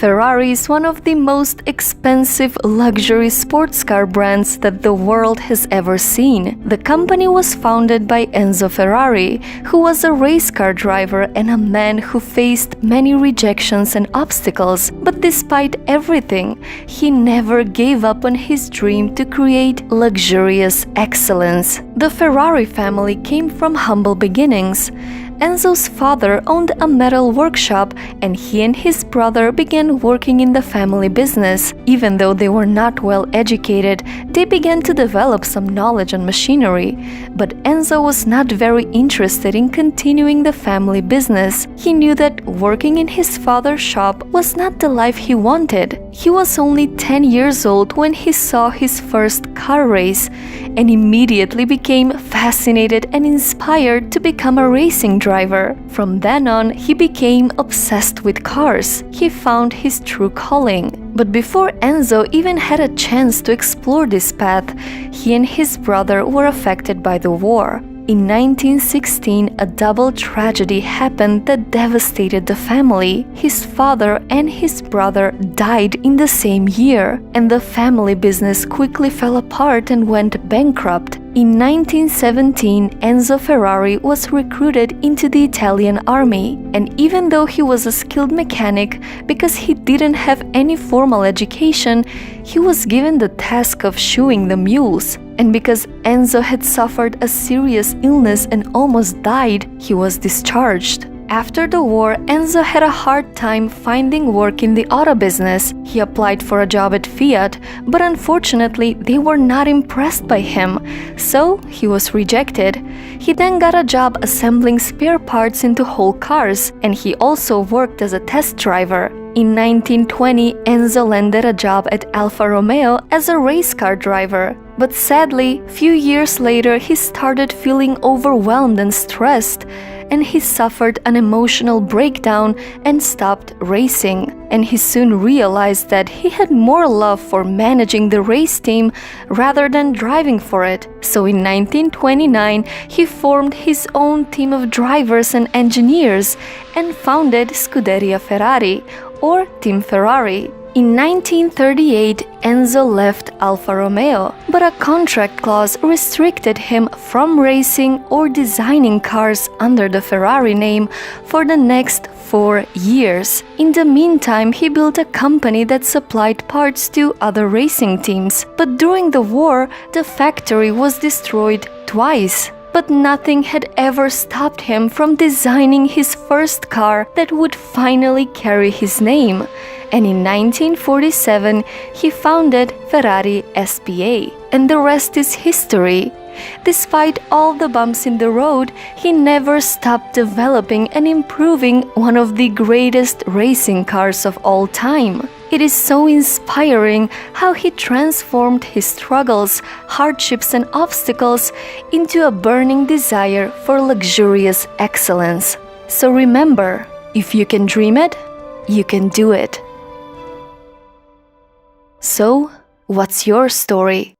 Ferrari is one of the most expensive luxury sports car brands that the world has ever seen. The company was founded by Enzo Ferrari, who was a race car driver and a man who faced many rejections and obstacles, but despite everything, he never gave up on his dream to create luxurious excellence. The Ferrari family came from humble beginnings. Enzo's father owned a metal workshop, and he and his brother began working in the family business. Even though they were not well educated, they began to develop some knowledge on machinery. But Enzo was not very interested in continuing the family business. He knew that working in his father's shop was not the life he wanted. He was only 10 years old when he saw his first car race, and immediately became fascinated and inspired to become a racing driver. From then on, he became obsessed with cars. He found his true calling. But before Enzo even had a chance to explore this path, he and his brother were affected by the war. In 1916, a double tragedy happened that devastated the family. His father and his brother died in the same year, and the family business quickly fell apart and went bankrupt. In 1917, Enzo Ferrari was recruited into the Italian army, and even though he was a skilled mechanic, because he didn't have any formal education, he was given the task of shoeing the mules. And because Enzo had suffered a serious illness and almost died, he was discharged. After the war, Enzo had a hard time finding work in the auto business. He applied for a job at Fiat, but unfortunately they were not impressed by him, so he was rejected. He then got a job assembling spare parts into whole cars, and he also worked as a test driver. In 1920, Enzo landed a job at Alfa Romeo as a race car driver. But sadly, few years later, he started feeling overwhelmed and stressed, and he suffered an emotional breakdown and stopped racing. And he soon realized that he had more love for managing the race team rather than driving for it. So in 1929, he formed his own team of drivers and engineers and founded Scuderia Ferrari, or Team Ferrari. In 1938, Enzo left Alfa Romeo, but a contract clause restricted him from racing or designing cars under the Ferrari name for the next 4 years. In the meantime, he built a company that supplied parts to other racing teams. But during the war, the factory was destroyed twice. But nothing had ever stopped him from designing his first car that would finally carry his name. And in 1947, he founded Ferrari SPA. And the rest is history. Despite all the bumps in the road, he never stopped developing and improving one of the greatest racing cars of all time. It is so inspiring how he transformed his struggles, hardships, and obstacles into a burning desire for luxurious excellence. So remember, if you can dream it, you can do it. So, what's your story?